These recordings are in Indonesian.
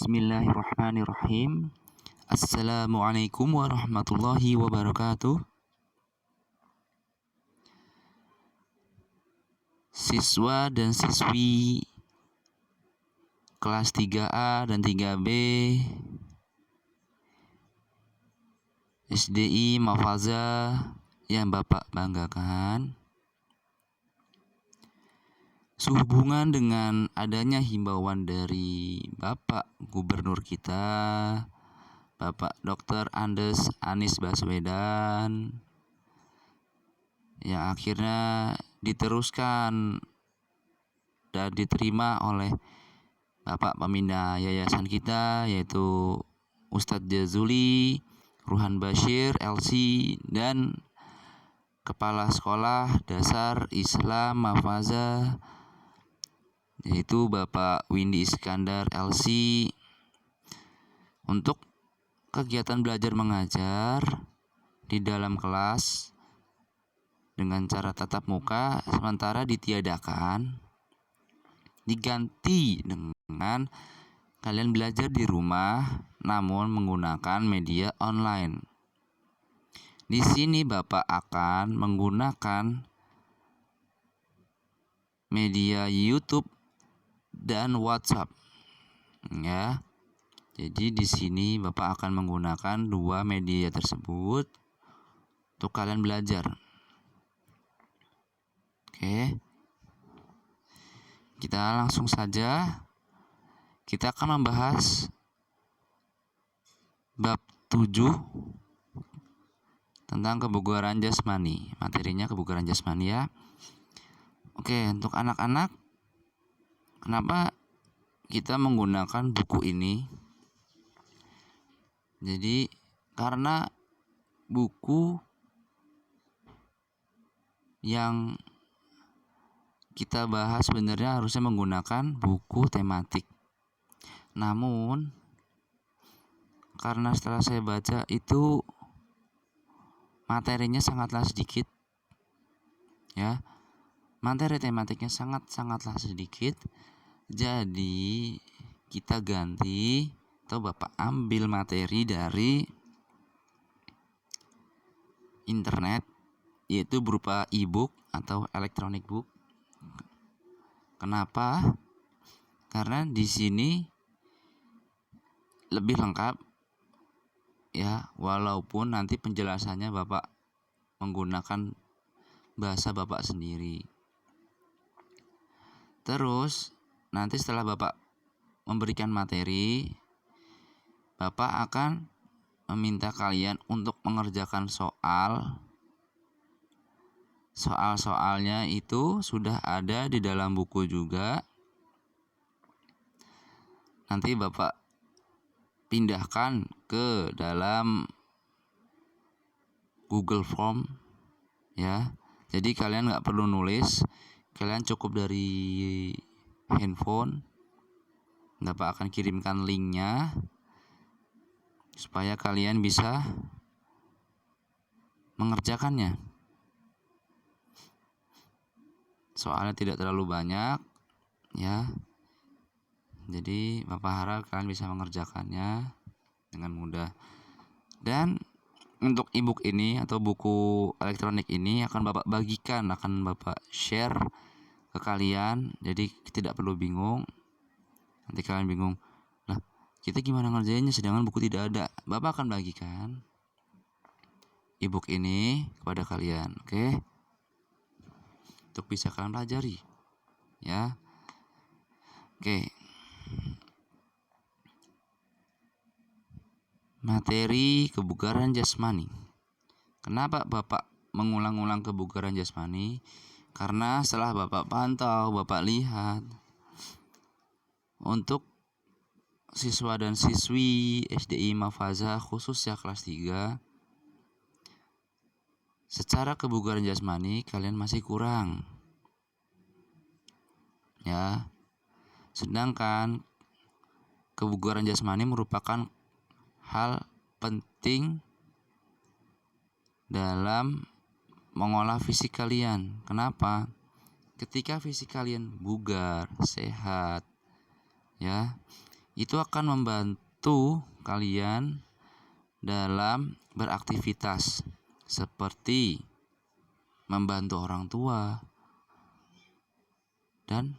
Bismillahirrahmanirrahim. Assalamualaikum warahmatullahi wabarakatuh. Siswa dan siswi kelas 3A dan 3B SDI Mafazah yang Bapak banggakan, sehubungan dengan adanya himbauan dari Bapak Gubernur kita, Bapak Dr. Andes Anies Baswedan, yang akhirnya diteruskan dan diterima oleh Bapak Pembina Yayasan kita, yaitu Ustadz Jazuli Ruhan Bashir LC, dan Kepala Sekolah Dasar Islam Mafazah, yaitu Bapak Windy Iskandar LC, untuk kegiatan belajar mengajar di dalam kelas dengan cara tatap muka sementara ditiadakan, diganti dengan kalian belajar di rumah namun menggunakan media online. Di sini Bapak akan menggunakan media YouTube dan WhatsApp, ya. Jadi di sini Bapak akan menggunakan dua media tersebut untuk kalian belajar. Oke. Kita langsung saja. Kita akan membahas bab 7 tentang kebugaran jasmani. Materinya kebugaran jasmani, ya. Oke, untuk anak-anak, kenapa kita menggunakan buku ini? Jadi karena buku yang kita bahas sebenarnya harusnya menggunakan buku tematik. Namun karena setelah saya baca itu materinya sangatlah sedikit, ya. Materi tematiknya sangatlah sedikit. Jadi kita ganti atau Bapak ambil materi dari internet, yaitu berupa e-book atau electronic book. Kenapa? Karena di sini lebih lengkap, ya, walaupun nanti penjelasannya Bapak menggunakan bahasa Bapak sendiri. Terus nanti setelah Bapak memberikan materi, Bapak akan meminta kalian untuk mengerjakan soal-soalnya itu sudah ada di dalam buku juga. Nanti Bapak pindahkan ke dalam Google Form, ya. Jadi kalian nggak perlu nulis, kalian cukup dari handphone. Bapak akan kirimkan linknya supaya kalian bisa mengerjakannya. Soalnya tidak terlalu banyak, ya. Jadi Bapak harap kalian bisa mengerjakannya dengan mudah. Dan untuk e-book ini atau buku elektronik ini akan Bapak bagikan, akan Bapak share ke kalian. Jadi tidak perlu bingung. Nanti kalian bingung, lah kita gimana ngerjainnya sedangkan buku tidak ada. Bapak akan bagikan e-book ini kepada kalian, oke? Untuk bisa kalian pelajari, ya. Oke. Materi kebugaran jasmani. Kenapa Bapak mengulang-ulang kebugaran jasmani? Karena setelah Bapak pantau, Bapak lihat, untuk siswa dan siswi SDI Mafazah khusus ya kelas 3, secara kebugaran jasmani kalian masih kurang, ya. Sedangkan kebugaran jasmani merupakan hal penting dalam mengolah fisik kalian. Kenapa? Ketika fisik kalian bugar, sehat, ya, itu akan membantu kalian dalam beraktivitas seperti membantu orang tua dan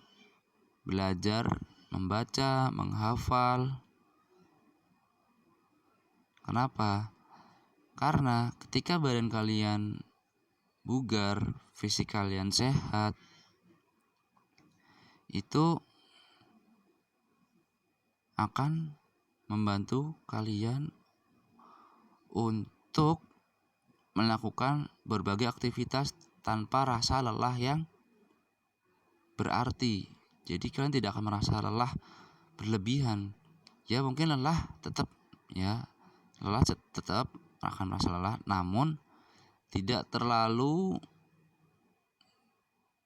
belajar membaca, menghafal. Kenapa? Karena ketika badan kalian bugar, fisik kalian sehat, itu akan membantu kalian untuk melakukan berbagai aktivitas tanpa rasa lelah yang berarti. Jadi kalian tidak akan merasa lelah berlebihan. Ya mungkin lelah tetap, ya lelah tetap akan merasa lelah, namun tidak terlalu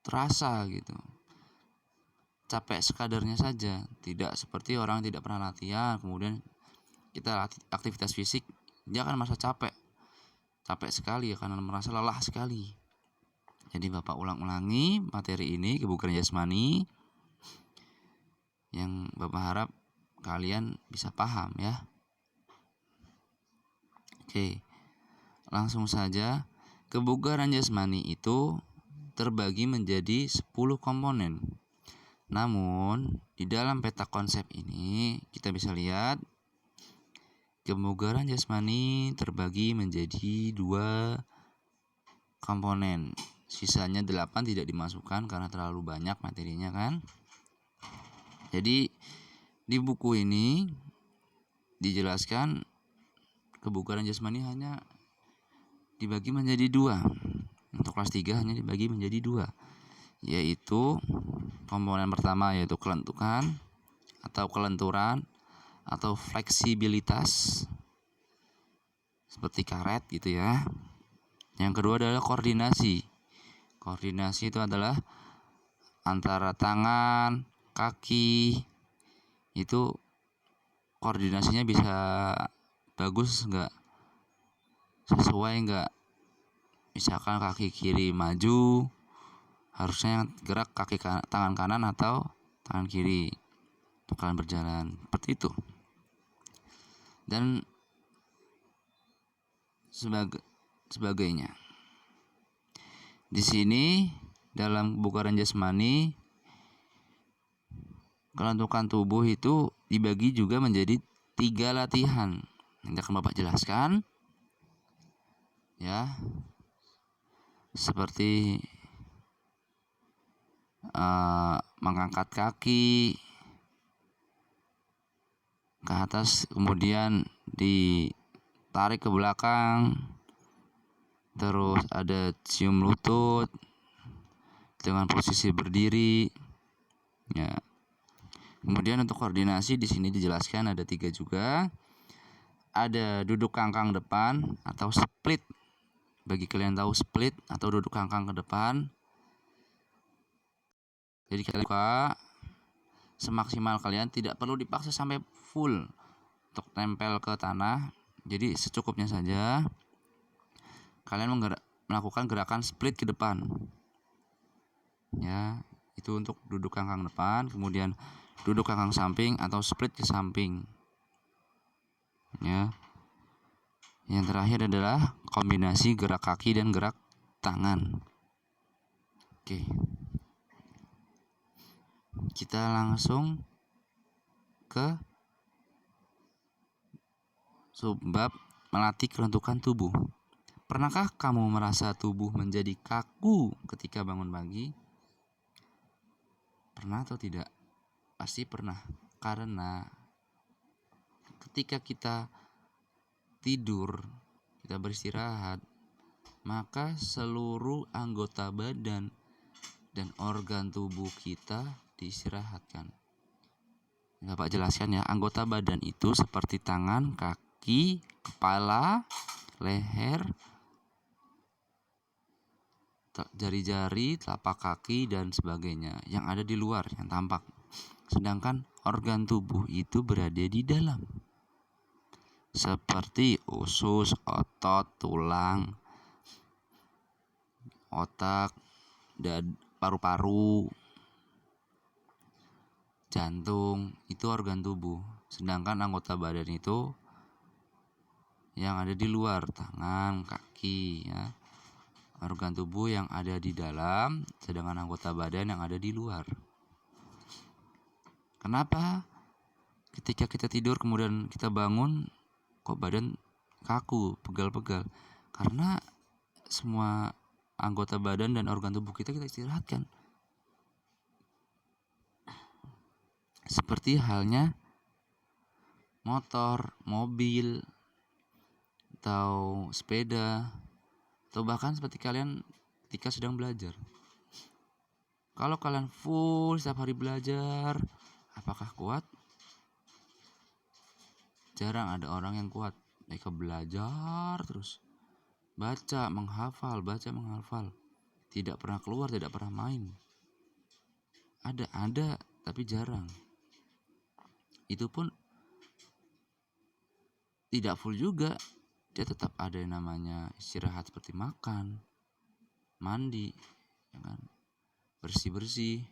terasa gitu. Capek sekadarnya saja, tidak seperti orang yang tidak pernah latihan kemudian kita aktivitas fisik, dia akan merasa capek sekali, karena merasa lelah sekali. Jadi Bapak ulang-ulangi materi ini, kebugaran jasmani, yang Bapak harap kalian bisa paham ya. Oke, langsung saja. Kebugaran jasmani itu terbagi menjadi 10 komponen. Namun di dalam peta konsep ini kita bisa lihat kebugaran jasmani terbagi menjadi 2 komponen. Sisanya 8 tidak dimasukkan karena terlalu banyak materinya kan. Jadi di buku ini dijelaskan kebugaran jasmani hanya dibagi menjadi 2. Untuk kelas 3 hanya dibagi menjadi 2, yaitu komponen pertama yaitu kelentukan atau kelenturan atau fleksibilitas seperti karet gitu ya. Yang kedua adalah koordinasi. Koordinasi itu adalah antara tangan, kaki, itu koordinasinya bisa bagus enggak, sesuai enggak. Misalkan kaki kiri maju, harusnya yang gerak kaki tangan kanan atau tangan kiri untuk kalian berjalan, seperti itu. Dan sebagainya. Di sini dalam kebugaran jasmani, kelentukan tubuh itu dibagi juga menjadi 3 latihan. Nanti akan Bapak jelaskan ya. Seperti mengangkat kaki ke atas, kemudian ditarik ke belakang, terus ada cium lutut dengan posisi berdiri ya. Kemudian untuk koordinasi di sini dijelaskan ada 3 juga. Ada duduk kangkang depan atau split. Bagi kalian tahu split atau duduk kangkang ke depan, jadi kalian buka semaksimal kalian, tidak perlu dipaksa sampai full untuk tempel ke tanah. Jadi secukupnya saja kalian melakukan gerakan split ke depan ya. Itu untuk duduk kangkang depan. Kemudian duduk kangkang samping atau split ke samping ya. Yang terakhir adalah kombinasi gerak kaki dan gerak tangan. Oke, kita langsung ke subbab melatih kelentukan tubuh. Pernahkah kamu merasa tubuh menjadi kaku ketika bangun pagi? Pernah atau tidak? Pasti pernah. Karena ketika kita tidur, kita beristirahat, maka seluruh anggota badan dan organ tubuh kita diistirahatkan. Bapak jelaskan ya, anggota badan itu seperti tangan, kaki, kepala, leher, jari-jari, telapak kaki dan sebagainya yang ada di luar, yang tampak. Sedangkan organ tubuh itu berada di dalam, seperti usus, otot, tulang, otak, dan paru-paru, jantung, itu organ tubuh. Sedangkan anggota badan itu yang ada di luar, tangan, kaki, ya. Organ tubuh yang ada di dalam, sedangkan anggota badan yang ada di luar. Kenapa ketika kita tidur kemudian kita bangun kok badan kaku, pegal-pegal? Karena semua anggota badan dan organ tubuh kita istirahatkan. Seperti halnya motor, mobil, atau sepeda, atau bahkan seperti kalian ketika sedang belajar. Kalau kalian full setiap hari belajar, apakah kuat? Jarang ada orang yang kuat. Mereka belajar terus, baca, menghafal, tidak pernah keluar, tidak pernah main. Ada, tapi jarang. Itu pun tidak full juga. Dia tetap ada yang namanya istirahat seperti makan, mandi, ya kan? Bersih-bersih.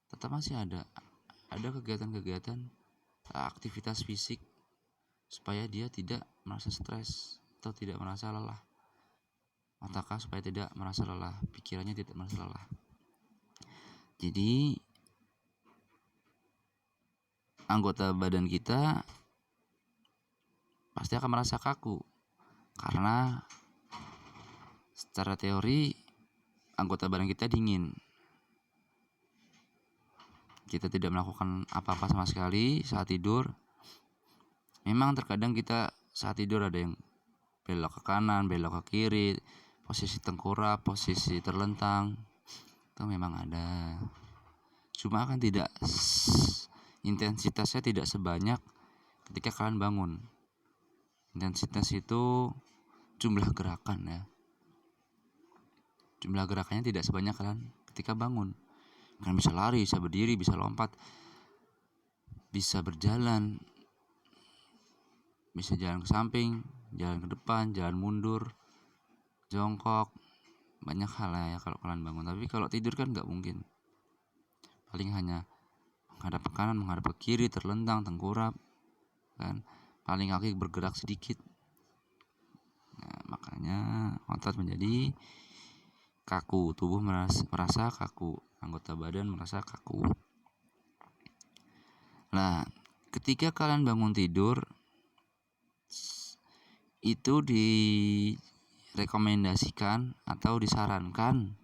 Tetap masih ada kegiatan-kegiatan, aktivitas fisik supaya dia tidak merasa stres atau tidak merasa lelah. Ataukah supaya tidak merasa lelah, pikirannya tidak merasa lelah. Jadi anggota badan kita pasti akan merasa kaku karena secara teori anggota badan kita dingin. Kita tidak melakukan apa-apa sama sekali saat tidur. Memang terkadang kita saat tidur ada yang belok ke kanan, belok ke kiri, posisi tengkurap, posisi terlentang, itu memang ada. Cuma kan tidak intensitasnya tidak sebanyak ketika kalian bangun. Intensitas itu jumlah gerakan, ya. Jumlah gerakannya tidak sebanyak kalian ketika bangun. Kalian bisa lari, bisa berdiri, bisa lompat, bisa berjalan, bisa jalan ke samping, jalan ke depan, jalan mundur, jongkok, banyak hal ya kalau kalian bangun. Tapi kalau tidur kan nggak mungkin. Paling hanya menghadap ke kanan, menghadap ke kiri, terlentang, tengkurap, kan. Paling kaki bergerak sedikit. Nah, makanya otot menjadi kaku, tubuh merasa kaku, anggota badan merasa kaku. Nah, ketika kalian bangun tidur, itu direkomendasikan atau disarankan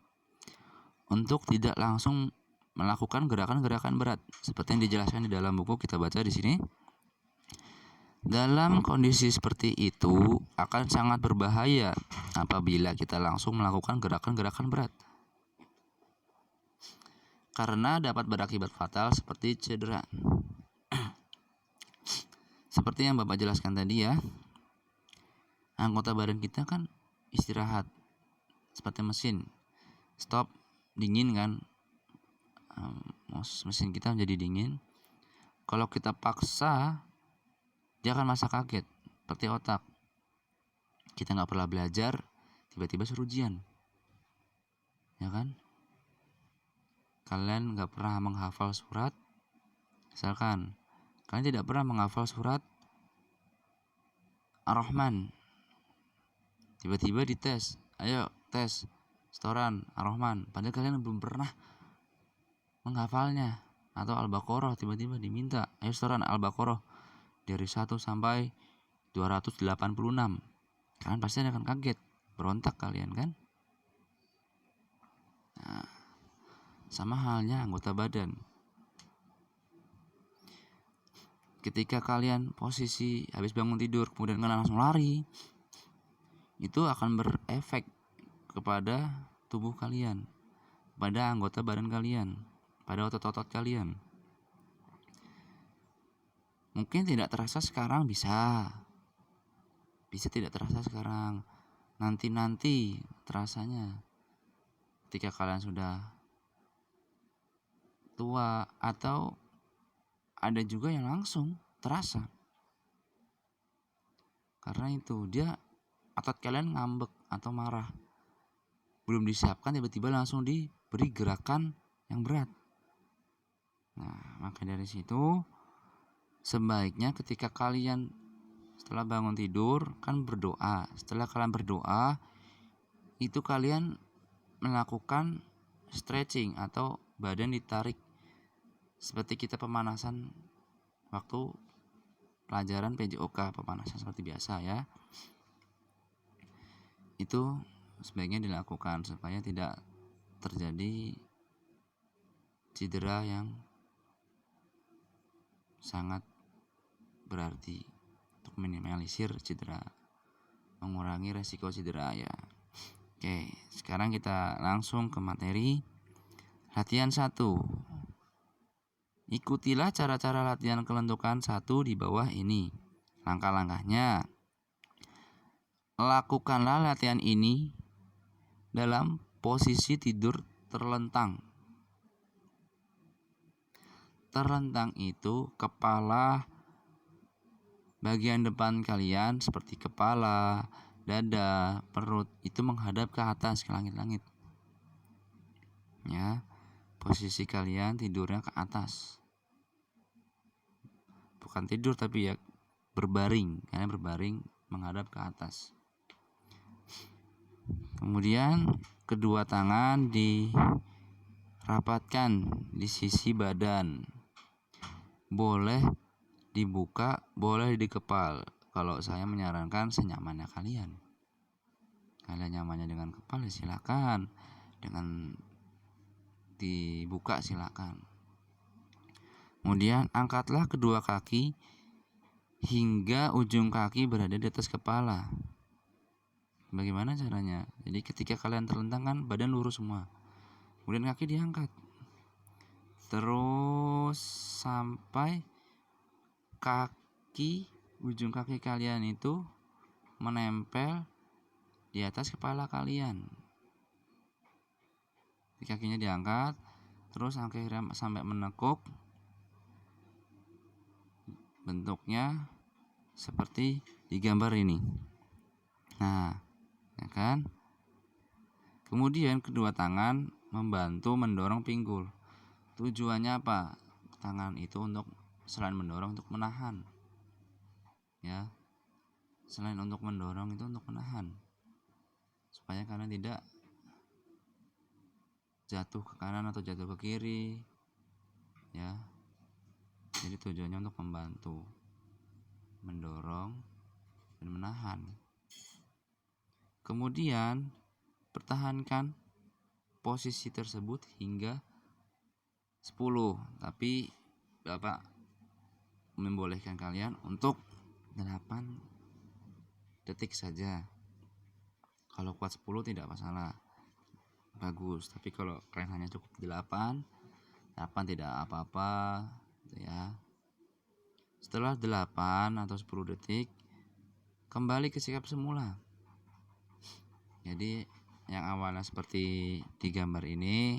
untuk tidak langsung melakukan gerakan-gerakan berat seperti yang dijelaskan di dalam buku. Kita baca di sini. Dalam kondisi seperti itu akan sangat berbahaya apabila kita langsung melakukan gerakan-gerakan berat, karena dapat berakibat fatal seperti cedera. Seperti yang Bapak jelaskan tadi, ya, anggota badan kita kan istirahat seperti mesin, stop, dingin kan, mesin kita menjadi dingin. Kalau kita paksa, dia akan merasa kaget, seperti otak. Kita nggak pernah belajar, tiba-tiba suruh ujian, ya kan? Kalian nggak pernah menghafal surat, misalkan kalian tidak pernah menghafal surat Ar-Rahman, tiba-tiba dites, ayo tes setoran Ar-Rahman, padahal kalian belum pernah menghafalnya. Atau Al-Baqarah, tiba-tiba diminta, ayo setoran Al-Baqarah dari 1 sampai 286. Kalian pasti akan kaget, berontak kalian kan. Nah, sama halnya anggota badan. Ketika kalian posisi habis bangun tidur kemudian kalian langsung lari, itu akan berefek kepada tubuh kalian, pada anggota badan kalian, pada otot-otot kalian. Mungkin tidak terasa sekarang, bisa tidak terasa sekarang, nanti terasanya ketika kalian sudah tua, atau ada juga yang langsung terasa. Karena itu dia otot kalian ngambek atau marah, belum disiapkan, tiba-tiba langsung diberi gerakan yang berat. Nah, maka dari situ sebaiknya ketika kalian setelah bangun tidur kan berdoa. Setelah kalian berdoa, itu kalian melakukan stretching atau badan ditarik seperti kita pemanasan waktu pelajaran PJOK, pemanasan seperti biasa ya. Itu sebaiknya dilakukan supaya tidak terjadi cedera yang sangat berarti, untuk minimalisir cedera, mengurangi resiko cedera ya. Oke, sekarang kita langsung ke materi latihan 1. Ikutilah cara-cara latihan kelentukan 1 di bawah ini. Langkah-langkahnya: lakukanlah latihan ini dalam posisi tidur terlentang. Terlentang itu kepala bagian depan kalian seperti kepala, dada, perut itu menghadap ke atas, ke langit-langit. Ya, posisi kalian tidurnya ke atas. Bukan tidur tapi ya berbaring, kalian berbaring menghadap ke atas. Kemudian kedua tangan dirapatkan di sisi badan. Boleh dibuka, boleh dikepal. Kalau saya menyarankan senyamannya kalian. Kalian nyamannya dengan kepal ya silakan. Dengan dibuka silakan. Kemudian angkatlah kedua kaki hingga ujung kaki berada di atas kepala. Bagaimana caranya? Jadi ketika kalian terlentang kan badan lurus semua. Kemudian kaki diangkat. Terus sampai kaki, ujung kaki kalian itu menempel di atas kepala kalian. Jadi kakinya diangkat, terus akhirnya sampai menekuk. Bentuknya seperti di gambar ini. Nah, ya kan? Kemudian kedua tangan membantu mendorong pinggul. Tujuannya apa? Tangan itu untuk selain mendorong untuk menahan. Ya. Selain untuk mendorong itu untuk menahan. Supaya kalian tidak jatuh ke kanan atau jatuh ke kiri. Ya. Jadi tujuannya untuk membantu mendorong dan menahan. Kemudian pertahankan posisi tersebut hingga 10, tapi Bapak membolehkan kalian untuk 8 detik saja. Kalau kuat 10 tidak masalah, bagus. Tapi kalau kalian hanya cukup 8 tidak apa-apa gitu ya. Setelah 8 atau 10 detik kembali ke sikap semula. Jadi yang awalnya seperti di gambar ini,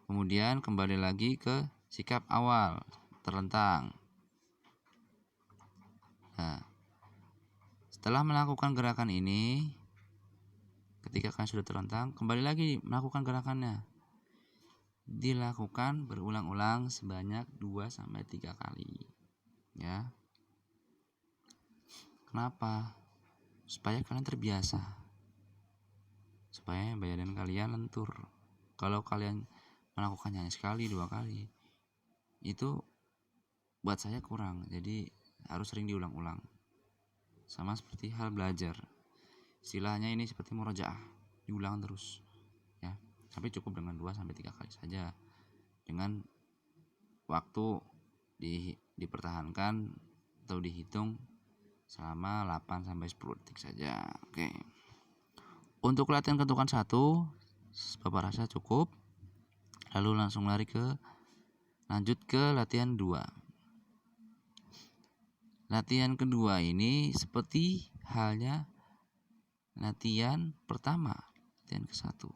kemudian kembali lagi ke sikap awal, terlentang. Nah, setelah melakukan gerakan ini, ketika kalian sudah terlentang, kembali lagi melakukan gerakannya. Dilakukan berulang-ulang sebanyak 2-3 kali. Ya. Kenapa? Supaya kalian terbiasa. Supaya badan kalian lentur. Kalau kalian melakukannya hanya sekali, 2 kali, itu buat saya kurang. Jadi harus sering diulang-ulang. Sama seperti hal belajar. Istilahnya ini seperti murojaah, diulang terus. Ya. Tapi cukup dengan 2-3 kali saja. Dengan waktu dipertahankan atau dihitung selama 8-10 detik saja. Oke. Untuk latihan kelentukan 1, Bapak rasa cukup. Lalu langsung lanjut ke latihan 2. Latihan kedua ini seperti halnya latihan pertama, latihan ke-1.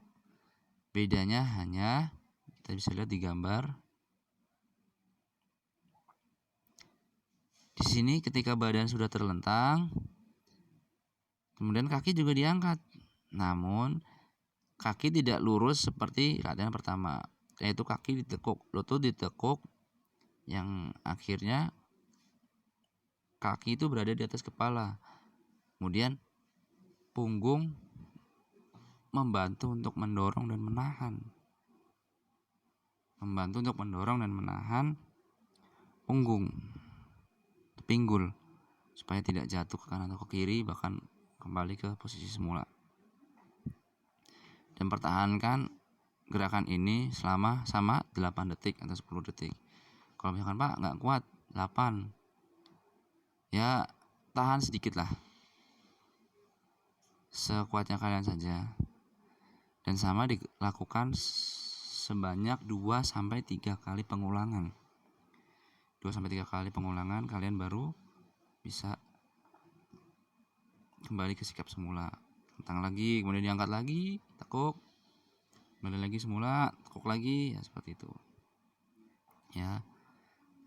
Bedanya hanya kita bisa lihat di gambar. Di sini ketika badan sudah terlentang, kemudian kaki juga diangkat. Namun kaki tidak lurus seperti latihan pertama, yaitu kaki ditekuk, lutut ditekuk, yang akhirnya kaki itu berada di atas kepala. Kemudian punggung membantu untuk mendorong dan menahan. Punggung, pinggul, supaya tidak jatuh ke kanan atau ke kiri, bahkan kembali ke posisi semula. Dan pertahankan gerakan ini selama 8 detik atau 10 detik. Kalau misalkan Pak nggak kuat 8, ya tahan sedikit lah, sekuatnya kalian saja. Dan sama dilakukan sebanyak 2-3 kali pengulangan. 2-3 kali pengulangan kalian baru bisa kembali ke sikap semula. Tentang lagi, kemudian diangkat lagi, tekuk, kembali lagi semula, tekuk lagi, ya seperti itu. Ya.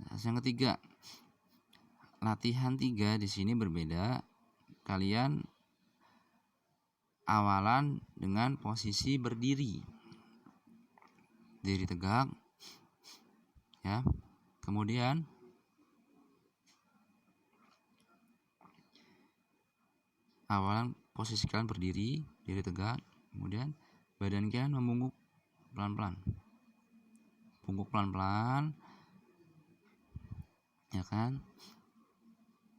Nah, yang ketiga, latihan 3 di sini berbeda. Kalian awalan dengan posisi berdiri. Diri tegak. Ya. Kemudian awalan posisi kalian berdiri, diri tegak, kemudian badan kalian membungkuk pelan-pelan. Bungkuk pelan-pelan. Ya kan?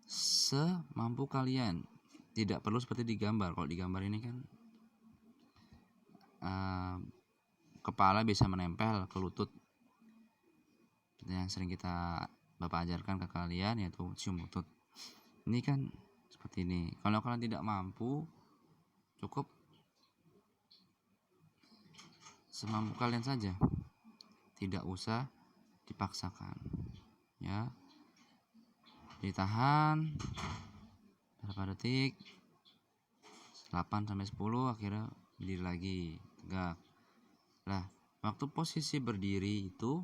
Semampu kalian. Tidak perlu seperti di gambar. Kalau di gambar ini kan kepala bisa menempel ke lutut. Yang sering Bapak ajarkan ke kalian yaitu cium lutut. Ini kan seperti ini. Kalau kalian tidak mampu, cukup semampu kalian saja. Tidak usah dipaksakan. Ya. Ditahan berapa detik? 8-10, akhirnya berdiri lagi, tegak. Nah, waktu posisi berdiri itu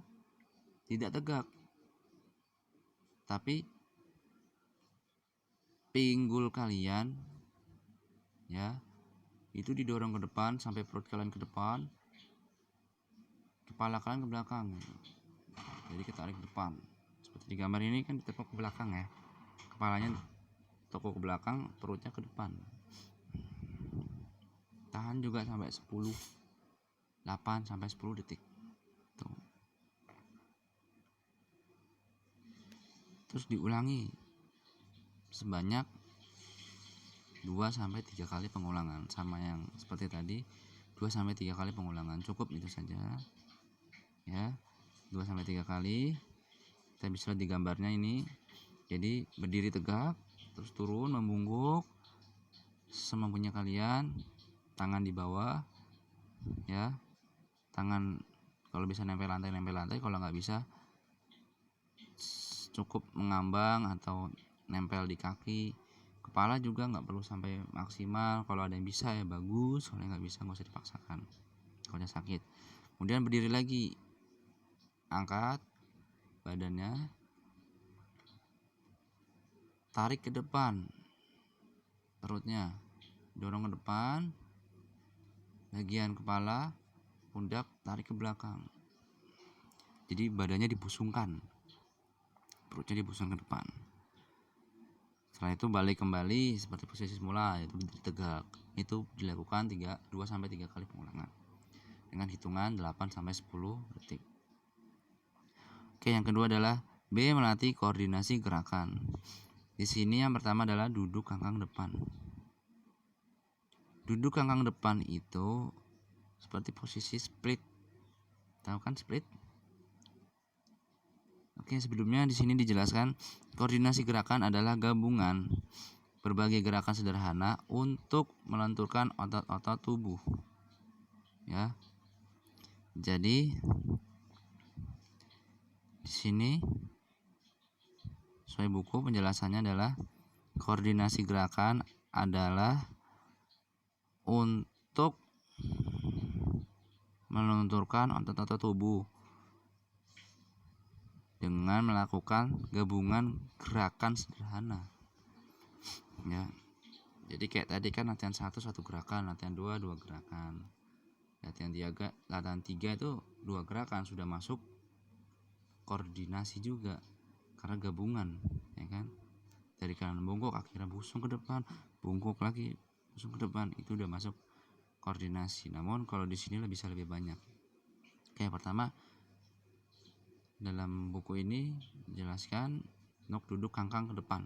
tidak tegak, tapi pinggul kalian ya itu didorong ke depan sampai perut kalian ke depan, kepala kalian ke belakang. Jadi kita tarik ke depan. Seperti di gambar ini kan ditekuk ke belakang ya. Kepalanya tekuk ke belakang, perutnya ke depan. Tahan juga sampai 8-10 detik. Tuh. Terus diulangi sebanyak 2-3 kali pengulangan, sama yang seperti tadi, 2-3 kali pengulangan, cukup itu saja ya. 2-3 kali. Kita bisa lihat di gambarnya ini. Jadi berdiri tegak, terus turun membungkuk semampunya kalian, tangan di bawah ya. Tangan kalau bisa nempel lantai, kalau nggak bisa cukup mengambang atau nempel di kaki. Kepala juga nggak perlu sampai maksimal. Kalau ada yang bisa ya bagus, kalau nggak bisa nggak usah dipaksakan, kalau sakit. Kemudian berdiri lagi, angkat badannya, tarik ke depan, perutnya dorong ke depan, bagian kepala, pundak tarik ke belakang. Jadi badannya dibusungkan, perutnya dibusungkan ke depan. Setelah itu balik kembali seperti posisi semula, yaitu berdiri tegak. Itu dilakukan 2-3 kali pengulangan dengan hitungan 8-10 detik. Oke, yang kedua adalah B, melatih koordinasi gerakan. Di sini yang pertama adalah duduk kangkang depan. Duduk kangkang depan itu seperti posisi split. Tahu kan split? Oke, sebelumnya di sini dijelaskan koordinasi gerakan adalah gabungan berbagai gerakan sederhana untuk melenturkan otot-otot tubuh. Ya. Jadi di sini sesuai buku penjelasannya adalah koordinasi gerakan adalah untuk melenturkan otot-otot tubuh dengan melakukan gabungan gerakan sederhana. Ya. Jadi kayak tadi kan latihan 1 gerakan, latihan 2 gerakan. Latihan 3 itu 2 gerakan, sudah masuk koordinasi juga karena gabungan, ya kan. Dari kanan bungkuk akhirnya busung ke depan, bungkuk lagi, busung ke depan, itu udah masuk koordinasi. Namun kalau di sini bisa lebih banyak. Oke, pertama dalam buku ini dijelaskan nok duduk kangkang ke depan.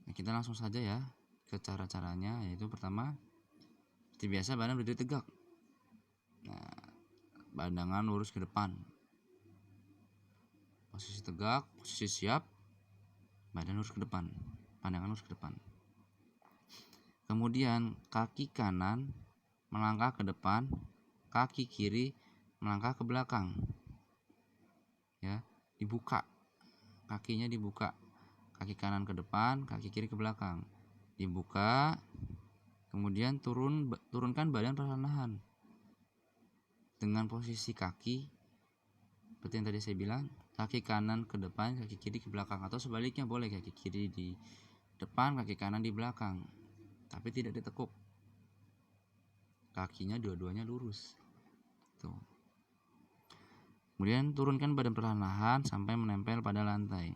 Nah, kita langsung saja ya ke cara-caranya, yaitu pertama seperti biasa badan berdiri tegak. Nah, badangan lurus ke depan. Posisi tegak, posisi siap, badan lurus ke depan, pandangan lurus ke depan. Kemudian kaki kanan melangkah ke depan, kaki kiri melangkah ke belakang. Ya, dibuka. Kakinya dibuka. Kaki kanan ke depan, kaki kiri ke belakang. Dibuka. Kemudian turunkan badan perlahan-lahan. Dengan posisi kaki seperti yang tadi saya bilang, kaki kanan ke depan, kaki kiri ke belakang, atau sebaliknya boleh, kaki kiri di depan, kaki kanan di belakang, tapi tidak ditekuk. Kakinya dua-duanya lurus. Tuh. Kemudian turunkan badan perlahan-lahan sampai menempel pada lantai.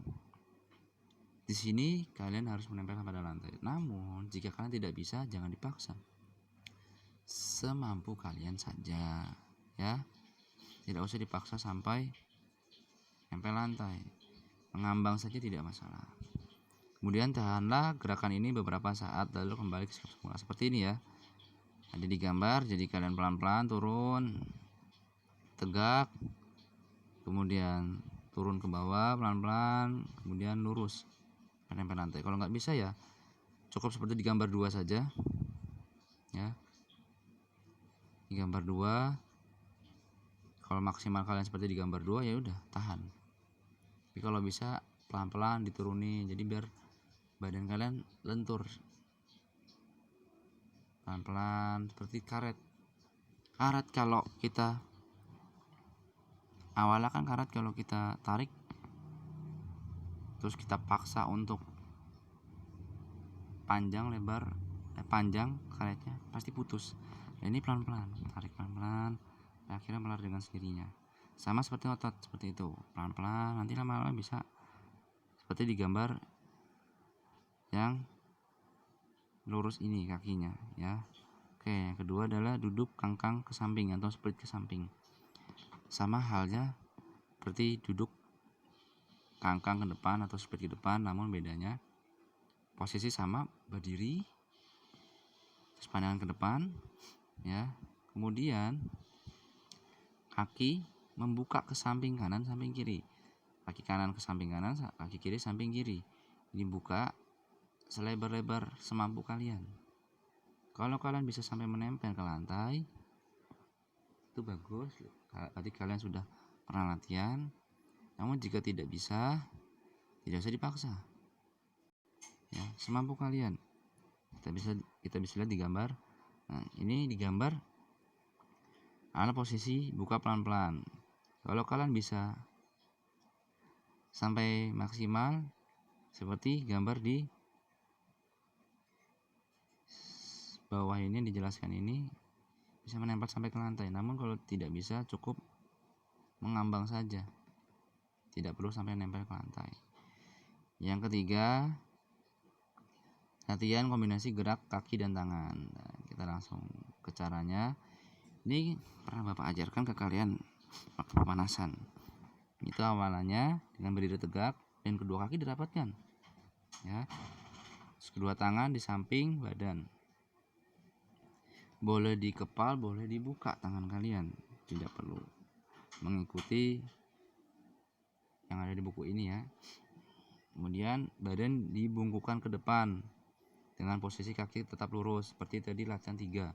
Di sini kalian harus menempel pada lantai. Namun jika kalian tidak bisa, jangan dipaksa. Semampu kalian saja, ya. Tidak usah dipaksa sampai nempel lantai. Mengambang saja tidak masalah. Kemudian tahanlah gerakan ini beberapa saat, lalu kembali ke sikap semula seperti ini ya. Ada di gambar, jadi kalian pelan-pelan turun, tegak, kemudian turun ke bawah pelan-pelan, kemudian lurus nempel lantai. Kalau nggak bisa ya cukup seperti di gambar 2 saja ya. Di gambar 2, kalau maksimal kalian seperti di gambar 2 ya udah tahan. Tapi kalau bisa pelan-pelan dituruni, jadi biar badan kalian lentur. Pelan-pelan seperti karet. Karet kalau kita awalnya kan karet kalau kita tarik terus kita paksa untuk panjang karetnya pasti putus. Nah, ini pelan-pelan, tarik pelan-pelan, akhirnya melar dengan sendirinya. Sama seperti otot, seperti itu, pelan-pelan, nanti lama-lama bisa seperti di gambar yang lurus ini kakinya ya. Oke, yang kedua adalah duduk kangkang ke samping atau split ke samping. Sama halnya seperti duduk kangkang ke depan atau split ke depan, namun bedanya posisi sama, berdiri, terus pandangan ke depan ya. Kemudian kaki membuka ke samping kanan, samping kiri. Kaki kanan ke samping kanan, kaki kiri samping kiri. Dibuka selebar-lebar semampu kalian. Kalau kalian bisa sampai menempel ke lantai, itu bagus. Berarti kalian sudah pernah latihan. Namun jika tidak bisa, tidak usah dipaksa. Ya, semampu kalian. Kita bisa lihat di gambar. Nah, ini di gambar ada posisi buka pelan-pelan. Kalau kalian bisa sampai maksimal seperti gambar di bawah ini yang dijelaskan ini, bisa menempel sampai ke lantai. Namun kalau tidak bisa, cukup mengambang saja, tidak perlu sampai nempel ke lantai. Yang ketiga, latihan kombinasi gerak kaki dan tangan. Nah, kita langsung ke caranya. Ini pernah Bapak ajarkan ke kalian waktu pemanasan. Itu awalannya dengan berdiri tegak dan kedua kaki dirapatkan ya. Terus kedua tangan di samping badan. Boleh dikepal, boleh dibuka tangan kalian, tidak perlu mengikuti yang ada di buku ini ya. Kemudian badan dibungkukkan ke depan dengan posisi kaki tetap lurus seperti tadi latihan 3.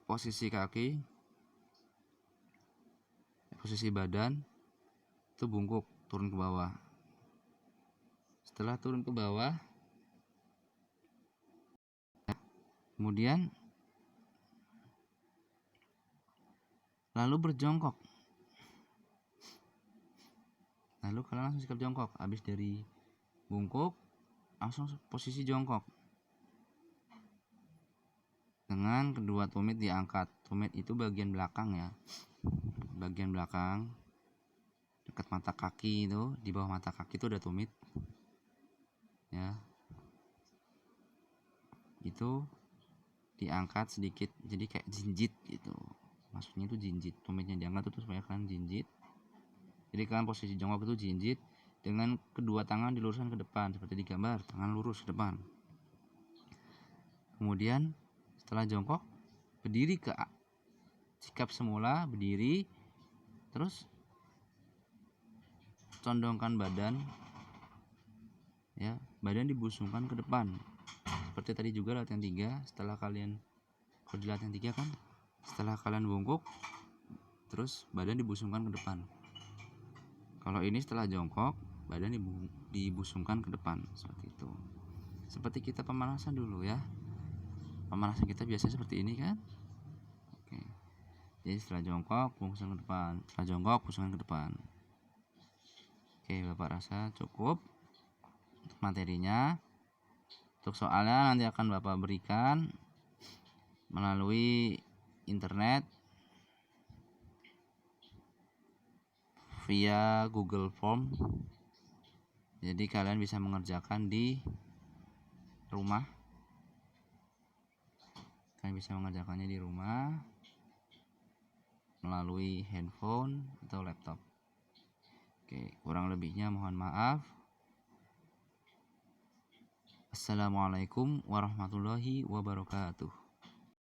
Posisi kaki, posisi badan itu bungkuk, turun ke bawah. Setelah turun ke bawah, kemudian lalu berjongkok. Lalu kalian langsung sikap jongkok. Habis dari bungkuk, langsung posisi jongkok. Dengan kedua tumit diangkat. Tumit itu bagian belakang ya. bagian belakang dekat mata kaki itu, di bawah mata kaki itu ada tumit ya, itu diangkat sedikit jadi kayak jinjit gitu, maksudnya itu jinjit, tumitnya diangkat itu supaya kalian jinjit. Jadi kalian posisi jongkok itu jinjit dengan kedua tangan diluruskan ke depan seperti di gambar, tangan lurus ke depan. Kemudian setelah jongkok berdiri ke sikap semula, berdiri, terus condongkan badan ya, badan dibusungkan ke depan seperti tadi juga latihan 3. Setelah kalian, kalau di latihan 3 kan setelah kalian bungkuk terus badan dibusungkan ke depan, kalau ini setelah jongkok badan dibusungkan ke depan seperti itu. Seperti kita pemanasan dulu ya, pemanasan kita biasa seperti ini kan. Oke, jadi setelah jongkok busungkan ke depan, setelah jongkok busungkan ke depan. Oke, Bapak rasa cukup untuk materinya. Untuk soalnya nanti akan Bapak berikan melalui internet via Google Form. Jadi kalian bisa mengerjakan di rumah. Kalian bisa mengerjakannya di rumah melalui handphone atau laptop. Oke, kurang lebihnya mohon maaf. Assalamualaikum warahmatullahi wabarakatuh.